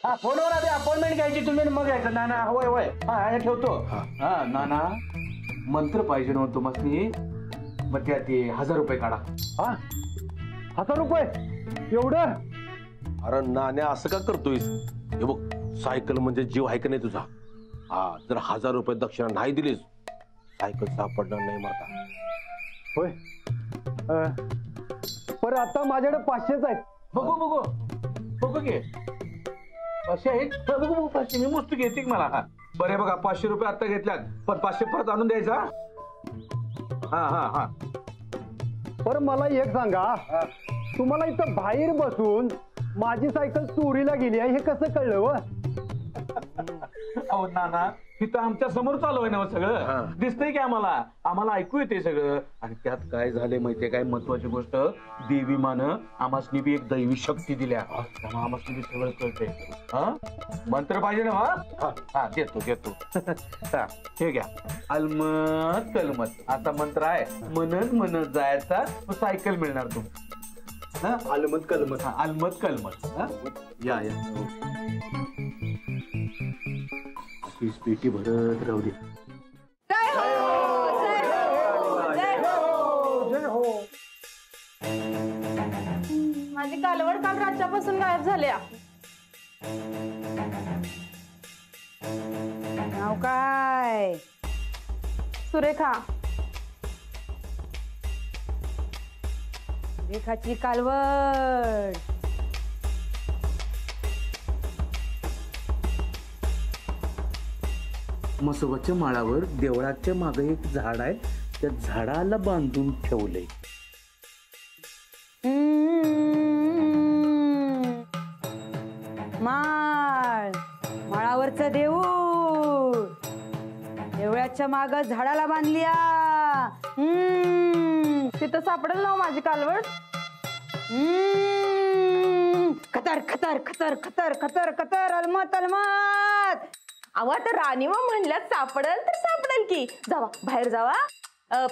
हा फोनवर आधी अपॉइंटमेंट घ्यायची तुम्ही मग यायचं. ना ना होय होय हा ठेवतो. हा ना ना मंत्र पाहिजे नव्हतं तुम्हाला. मग त्या ते 1000 रुपये काढा. हा 1000 रुपये एवढं? अरे नाण्या असं का करतोयस? हे बघ सायकल म्हणजे जीव आहे का नाही तुझा? हा जर 1000 रुपये दक्षिणा नाही दिलीस सायकल सापडणार नाही मला. होय पर आता माझ्याकडे 500च आहेत. बघू बघू बघू घे 500 आहेत. बघू बघू 500 मी मस्त घेते मला. हा बरे बघा 500 रुपये आता घेतल्यात पण 500 परत आणून द्यायचा. हा हा हा पर मला एक सांगा, तुम्हाला इथं बाहेर बसून माझी सायकल चोरीला गेली आहे हे कसं कळलं? व अहो नाना तिथं आमच्या समोर चालू आहे ना सगळं दिसतंय की आम्हाला. आम्हाला ऐकू येते सगळं. आणि त्यात काय झाले माहितीये काय महत्वाची गोष्ट, देवी मानं आम्हासनी बी एक दैवी शक्ती दिल्या त्यामुळे आम्हासनी बी सगळं कळतंय. हा मंत्र पाहिजे ना? हा देतो देतो. हे घ्या अलमत कलमत असा मंत्र आहे. म्हणत म्हणत जायचा सायकल मिळणार तुम्ही. अलमत कलमत. हा अलमत कलमत. या या पेटी भरत राहू दे. माझी कालवड काल रातच्यापासून गायब झाल्या. नाव काय? सुरेखा. रेखाची कालवड. मसोबाच्या माळावर देवळाच्या मागे एक झाड आहे. त्या झाडाला बांधून ठेवलंय. माळ माळावरचं देऊळ देवळाच्या माग झाडाला बांधलिया. तिथं सापडेल ना माझी कालवड? खतर खतर खतर खतर खतर खतर अलमत अलमत. अहो तर राणी व म्हणल्यात सापडेल तर सापडेल की. जावा बाहेर जावा,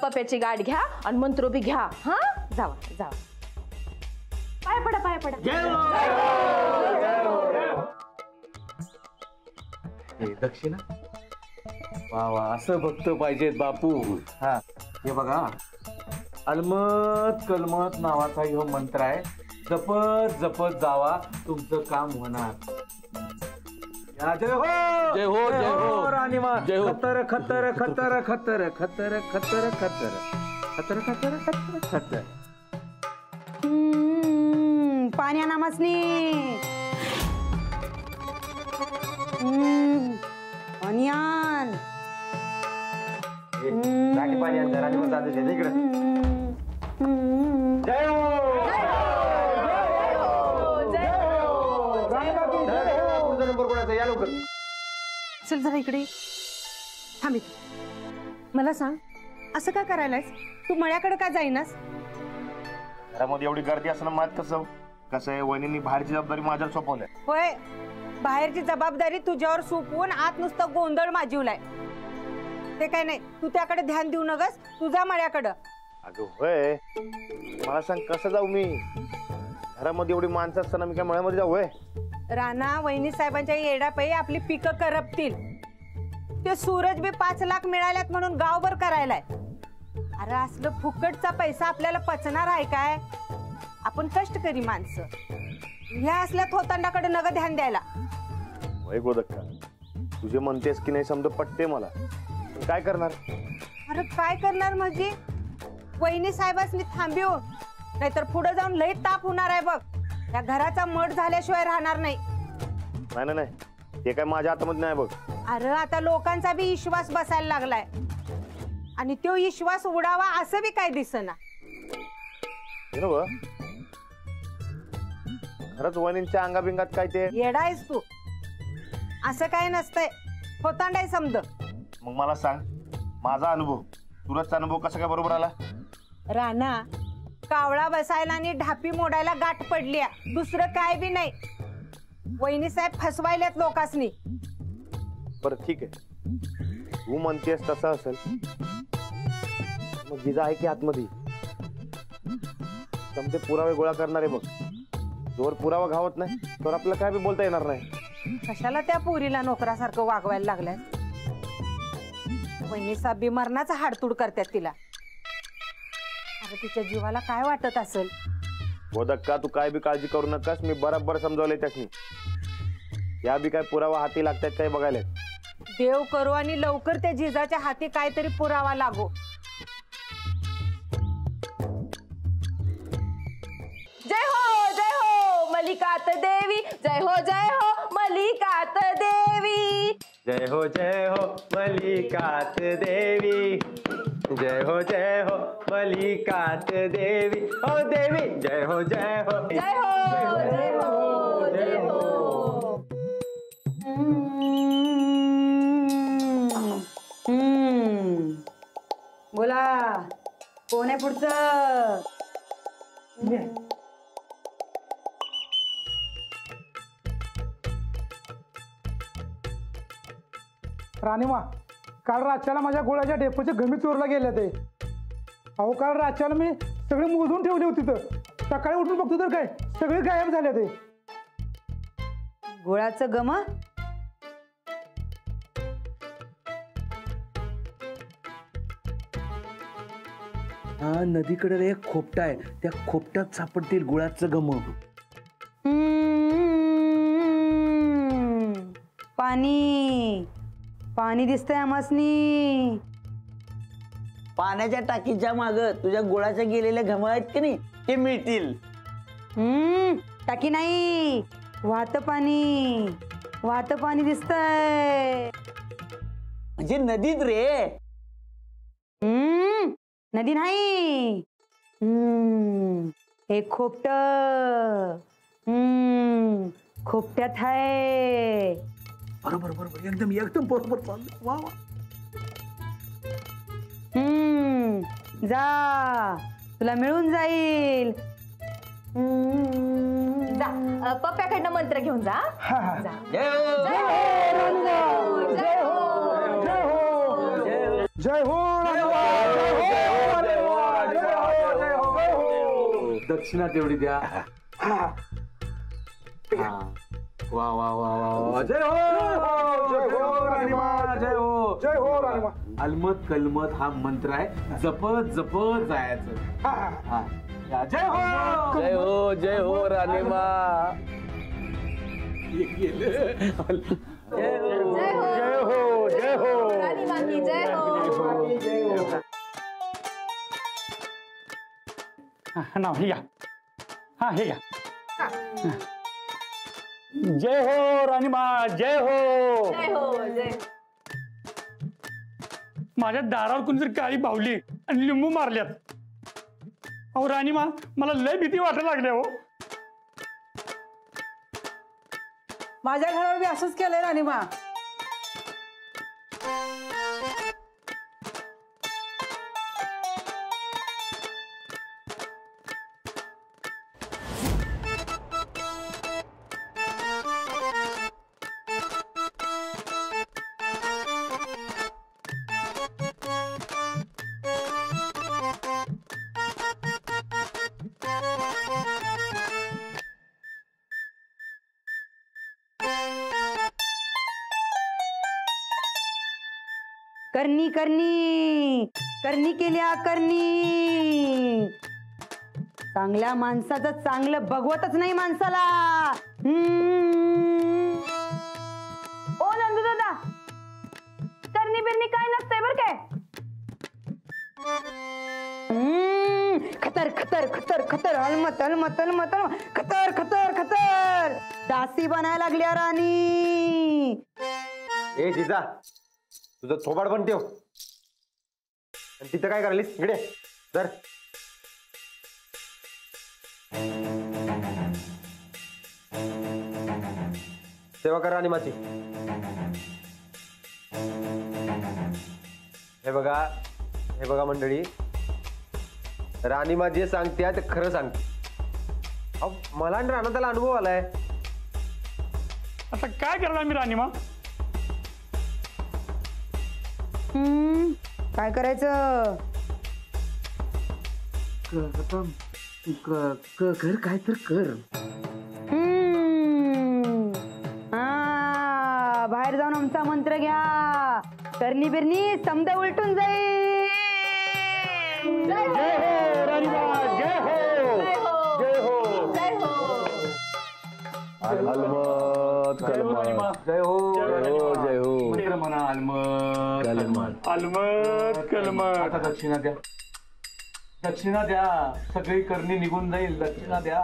पप्याची गाठ घ्या आणि मंत्र बी घ्या. हा जावा जावा. पाय पडा पाय पडा. दक्षिणा वा वा असं भक्त पाहिजेत बापू. हा हे बघा अलमत कलमत नावाचा ह्यो मंत्र आहे. जपत जपत जावा तुमचं काम होणार. जय हो जय हो जय हो राणीमा. जय हो. खतर खतर खतर खतर खतर खतर खतर खतर खतर खतर खतर. पाण्या नामासनी अनियान राणी पाणी आणतं. राणी पण जाते इकडे. जय हो नंबर कोणाचा? या लवकर. चल जरा इकडे थांब. मला सांग असं का करायलास तू? मळ्याकडे का जाईनास? घरामध्ये एवढी गर्दी असणं मात कसं कसं आहे? वहिनींनी बाहेरची जबाबदारी माझ्यावर सोपवल्या. होय बाहेरची जबाबदारी तुझ्यावर सोपवून आत नुसतं गोंधळ माजीवलाय. ते काय नाही तू त्याकडे ध्यान देऊ नगस. तुझा मळ्याकडं. अगं होय मला सांग कसं जाऊ मी? घरामध्ये एवढी माणसं असताना मी काय मळ्यामध्ये जाऊ? होय राणा वहिनी साहेबांच्या येडापायी आपली पिकं करपतील. ते सूरज बी 5 लाख मिळाल्यात म्हणून गावभर करायलाय. अरे असलं फुकटचा पैसा आपल्याला पचणार आहे काय? आपण कष्टकरी माणसं ह्या असल्या थोतांडाकडे नग ध्यान द्यायला. वय गोदक्का तुझे म्हणतेस की नाही समजा पटते मला. काय करणार? अरे काय करणार म्हणजे वहिनी साहेबांनी थांबवून नाहीतर पुढे जाऊन लई ताप होणार आहे बघ. या घराचा मठ झाल्याशिवाय राहणार नाही. नाही नाही नाही ते काय माझ्या हातामध्ये नाही बघ. अरे आता लोकांचा बी विश्वास बसायला लागलाय आणि तो विश्वास उडावा असं बी काय दिसना. खरंच वहिनींच्या अंगाबिंगात काय ते येडा आहेस तू. असं काय नसतंय. होतांडाय समज. मग मला सांग माझा अनुभव तुरंतचा अनुभव कसा काय बरोबर आला? राणा कावळा बसायला आणि ढापी मोडायला गाठ पडली. दुसरं काय बी नाही. वहिनी साहेब फसवायल्यात लोकांनी. बरं ठीक आहे तू म्हणतेस तसं असेल मग जिजा आहे की आतमध्ये समजे पुरावे गोळा करणारे बघ. जोर पुरावा घावत नाही तर आपल्याला काय बी बोलता येणार नाही. कशाला त्या पोरीला नोकरासारखं वागवायला लागलाय? वहिनी साहेब बी मरणाचा हाडतूड करतात तिला. अरे तिच्या जीवाला काय वाटत असेल? दक्का तू काय बी काळजी करू नकास, मी बरोबर समजावलंय त्यासनी. या बी काय पुरावा हाती लागतात काय बघायला. देव करू आणि लवकर त्या जिजाच्या हाती काहीतरी पुरावा लागो. जय हो मल्लिकात देवी, जय हो मल्लिकात देवी. जय हो मल्लिकात देवी, जय हो मल्लिकात देवी, हो देवी जय हो जय हो. बोला कोण आहे पुढचं? राणीमा, काल रातच्याला माझ्या गोळ्याच्या डेपोचे गमी चोरला गेले ते. अहो काल रातच्याला मी सगळे मोजून ठेवले होते, तर सकाळी उठून बघतो तर काय सगळे गायब झाले ते. गुळाचं गम? हा नदीकडे एक खोपटा आहे, त्या खोपट्यात सापडतील गुळाचं गम. पाणी पाणी दिसतंय आमासनी. पाण्याच्या टाकीच्या माग तुझ्या गुळाच्या गेलेल्या घम आहेत की नाही ते मिळतील. टाकी नाही, वाहत पाणी दिसतंय. म्हणजे नदीत रे. नदी नाही, एक खोपट. खोपट्यात आहे. बरोबर एकदम बरोबर चाललं. वा वा. जा, तुला मिळून जाईल. जा पप्प्याकडनं मंत्र घेऊन जा. जा. जय हो. जय हो दक्षिणा तेवढी द्या. हा. वा वा वा वा. जय हो राणीमा, जय हो राणीमा. अलमत कलमत हा मंत्र आहे, जपत जपत जायचं. हा. जय हो राणीमा. जय हो राणीमा की जय हो. नाव हे घ्या. हा हे घ्या. जय हो राणीमा, जय हो. जय. माझ्या दारावर कोणी जर काळी बावली आणि लिंबू मारल्यात, अहो राणीमा मला लय भीती वाटायला लागल्या. हो माझ्या घरावर बी असंच केलंय राणीमा. करणी करणी करणी केल्या करणी. चांगल्या माणसाचं चांगलं बघवतच नाही माणसाला. ओ नंदू दादा, करणी बिरणी काय नसतंय बर काय. खतर खतर खतर खतर अलमत अलमत अलमत अलमत. खतर खतर खतर. दासी बनायला लागल्या राणी. ए जिजा, तुझं थोबाड पण ठेव. आणि तिथं काय करायलीस? इकडे तर सेवा करा राणीमाची. हे बघा मंडळी, राणीमा जे सांगते ते खरं सांगते. अहो मला आणि राणाताला अनुभव आलाय. आता काय करणार मी राणीमा? काय करायचं? कर काय तर कर. हा बाहेर जाऊन आमचा मंत्र घ्या. करणी बिरणी समजा उलटून जाईल. जय हो राणीबा, जय हो, जय हो. अलमत कलमत. जय हो जय हो, जय हो. पुढे म्हणा अलमत कलमत. अलमत कलमत. आता दक्षिणा द्या, दक्षिणा द्या. सगळी करणी निघून जाईल. दक्षिणा द्या.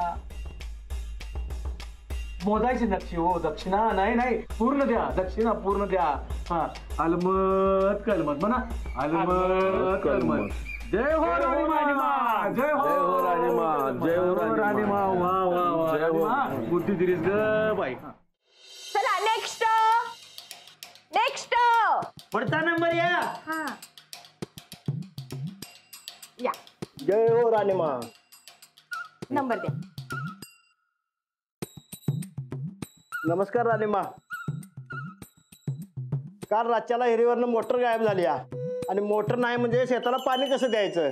मोजायची नक्षी हो. दक्षिणा नाही नाही, पूर्ण द्या. दक्षिणा पूर्ण द्या. हा, अलमत कलमत म्हणा. अलमत कलमत. जय हो राणीमा, जय हो राणीमा, जय हो राणीमा. वा वा वा जय हो. राणीमा. बुद्धी दिलीस ग बाई. चला नेक्स्ट नेक्स्ट. पुढचा नंबर या. हा या जय हो राणीमा. नंबर द्या. नमस्कार राणीमा. काल रातच्याला हिरीवरनं मोटर गायब झाली आणि मोटर नाही म्हणजे शेताला पाणी कसं द्यायचं.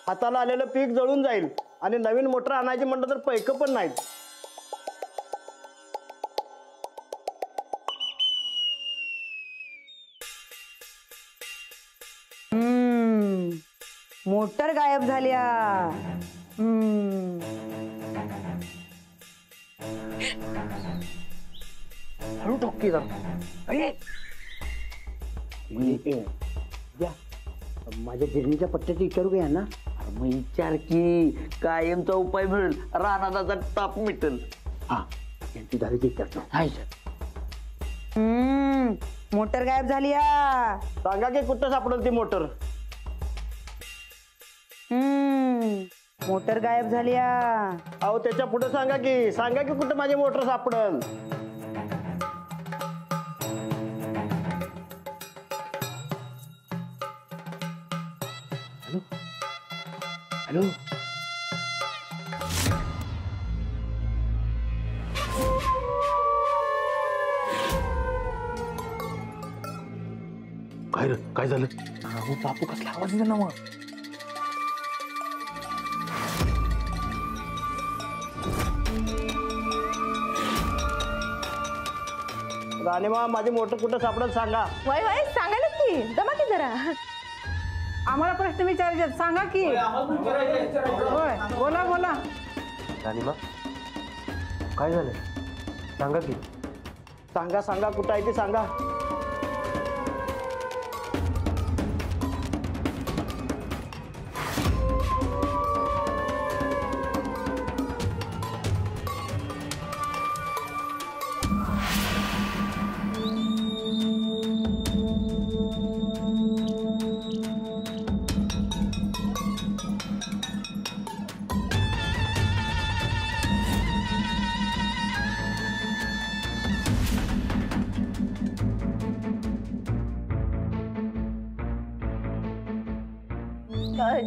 हाताला आलेलं पीक जळून जाईल आणि नवीन मोटर आणायची म्हणलं तर पैकं पण नाहीत. मोटर गायब झाल्या. हळू टोकी जा. माझ्या गिरणीच्या पट्ट्याची विचारू का यांना. मग विचार की कायमचा उपाय मिळेल. रानाचा ताप मिटेल. हा, यांची झाली की विचारतो. मोटर गायब झाली. सांगा की कुठं सापडेल ती मोटर. मोटर गायब झाली. अहो त्याच्या पुढे सांगा की कुठं माझी मोटर सापडेल. हॅलो. काय रे, काय झालं? अहो बापू कसला आवाज येतो ना मग. राणीमा माझी मोटर कुठं सापडेल सांगा. वय वय सांगायला की जमा की जरा. आम्हाला प्रश्न विचारायचे सांगा की. होय बोला बोला. राणीमा काय झालं सांगा की. सांगा कुठं आहे ते सांगा.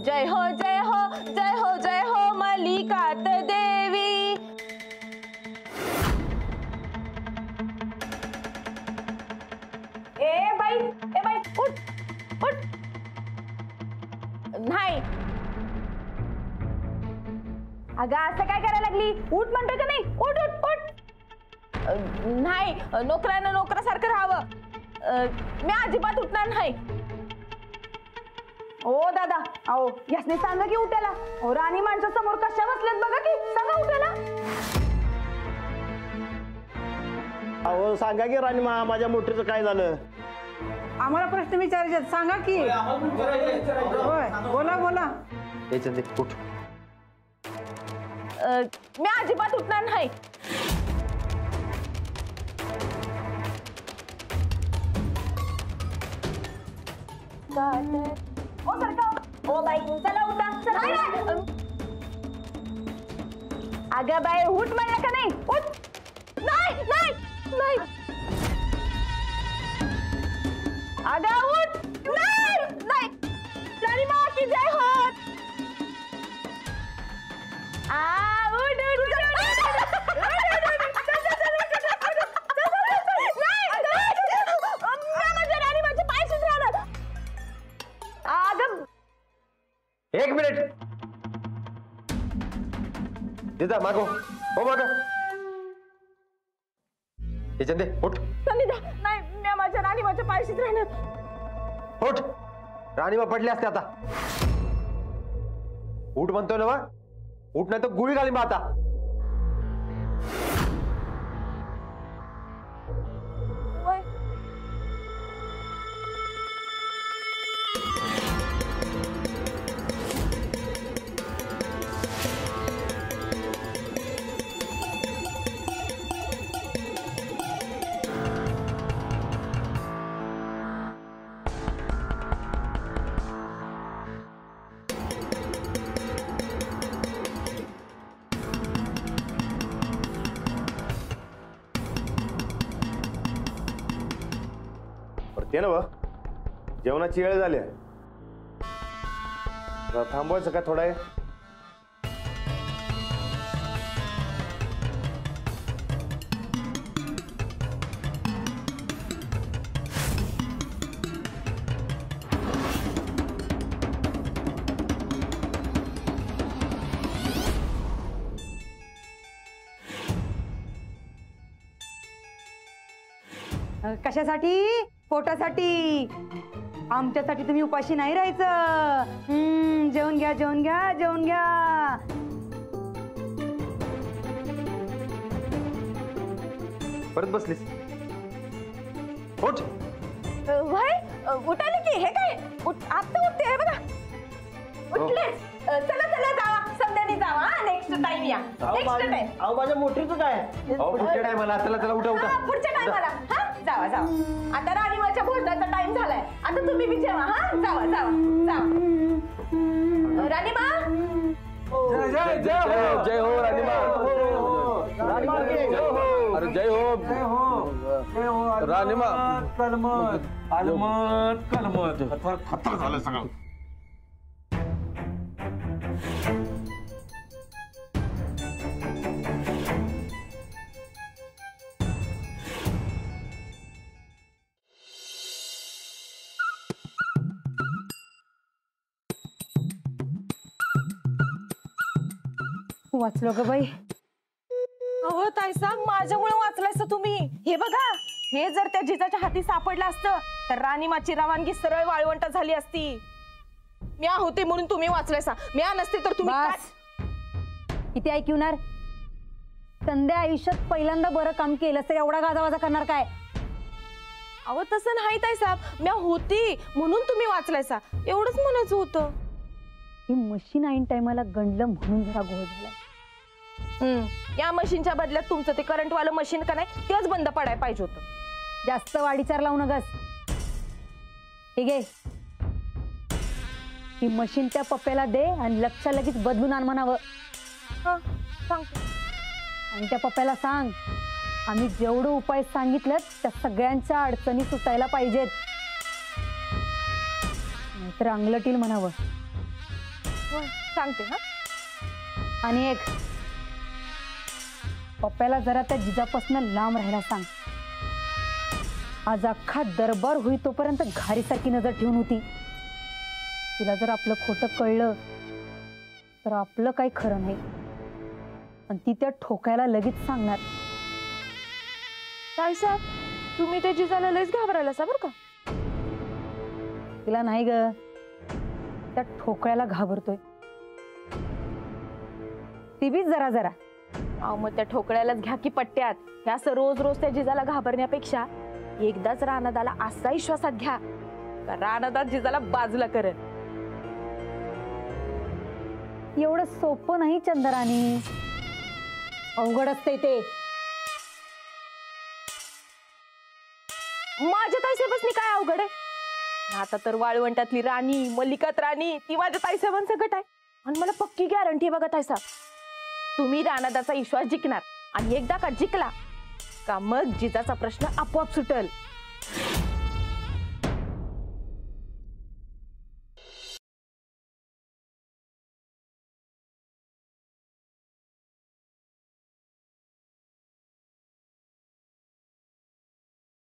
जय हो जय हो जय हो जय हो मल्लिकात देवी. ए बाई उठ उठ. नाही अगं असं काय करायला लागली. उठ म्हणतोय का नाही. उठ उठ उठ. नाही नोकरानं नोकरासारखं राहावं. मी अजिबात उठणार नाही. ओ दादा अहो यासने सांगा की उठायला. ओ राणी माणसा समोर कशा बसल्यात बघा की. सांगा उठायला. अहो सांगा की राणीमा माझ्या मोटरीचं काय झालं. आम्हाला प्रश्न विचारायचे सांगा की. होय बोला बोला. मी अजिबात उठणार नाही. ओ सरका ओ बाई चला उठा. चला. अगं बाई उठ म्हणलं का नाही. उठ. नाही नाही नाही. अगं उठ. नाही नाही. राणी माँ की जय हो. उठ उठ एक मिनिट. तिथं मागो. हो माग. याच्यात दे उठ सनी नाही मी माझ्या राणीमाच्या पायशीच राहणार. उठ राणीमा पडले असते आता. उठ म्हणतोय ना मग उठ नाही तर गुळी घाली मग आता. वय. ते ना व जेवणाची वेळ झाली थांबवायचं का थोडा आहे. कशासाठी? पोटासाठी. आमच्यासाठी तुम्ही उपाशी नाही राहायचं. जेवण घ्या जेवण घ्या जेवण घ्या. परत बसलीस उठ. वय उठाले की हे काय आता उठते हे बघा. उठलेच. चला चला जावा संध्यानी जावा नेक्स्ट टाइम या. Next time. अहो माझ्या मोठीच काय पुढच्या टायमाला चला चला उठा उठा. पुढच्या टायमाला हा जावा जावा. आता राणीमाच्या भोजनाचा टाइम झालाय. आता तुम्ही बी जेवा हा. जावा जावा जावा. राणीमा जय जय हो जय हो राणीमा. अरे जय हो राणीमा. कलमत अलमत कलमत खतर झालं सगळं. वाचलो ग बाई. अहो ताईसाहेब माझ्यामुळे वाचलायस तुम्ही. हे बघा हे जर त्या जिजाच्या हाती सापडलं असतं तर राणीमाची रवानगी सरळ वाळवंट झाली असती. मी होते म्हणून तुम्ही वाचलायसा. मी नसते तर तुम्ही बस. किती ऐकणार? संध्या आयुष्यात पहिल्यांदा बरं काम केलं तर एवढा गाजावाजा करणार काय? अहो तसं नाही ताईसाहेब. मी होती म्हणून तुम्ही वाचलायसा एवढंच म्हणायचं होतं. ही मशीन ऐन टायमाला गंडलं म्हणून जरा घोळ झालाय. या मशीनच्या बदल्यात तुमचं ते करंट वालं मशीन का नाही तेच बंद पडायला पाहिजे होतं. जास्त वाढीचार लावू नगस. ठीक आहे ही मशीन त्या पप्प्याला दे आणि लक्ष लगेच बदलून आण म्हणावं. सांगतो. आणि त्या पप्प्याला सांग आम्ही जेवढं उपाय सांगितलं त्या सगळ्यांच्या अडचणी सुटायला पाहिजेत. नाहीतर अंगलटील म्हणावं. सांगते हा. आणि एक पप्प्याला जरा त्या जिजापासून लांब राहायला सांग. आज अख्खा दरबार होई तोपर्यंत घारीसारखी नजर ठेवून होती. तिला जर आपलं खोटं कळलं तर आपलं काही खरं नाही आणि ती त्या ठोकायला लगेच सांगणार. ताईसाहेब तुम्ही त्या जिजाला लयच घाबरायला सा बरं का. तिला नाही ग त्या ठोकायला घाबरतोय. ती बी जरा जरा. अहो मग त्या ठोकळ्यालाच घ्या की पट्ट्यात. ह्या असं रोज रोज त्या जिजाला घाबरण्यापेक्षा एकदाच रानादाला असा विश्वासात घ्या का रानादात जिजाला बाजूला करेल. एवढं सोपं नाही चंद्राणी. अवघड असते ते. माझ्या ताईसाहेबांनी काय अवघड आहे. आता तर वाळवंटातली राणी मल्लिकात राणी ती माझ्या ताईसाहेबांचा गट आहे. आणि मला पक्की गॅरंटी बघा ताईसाहेब तुम्ही रानादाचा विश्वास जिंकणार. आणि एकदा का जिंकला का मग जिजाचा प्रश्न आपोआप सुटल.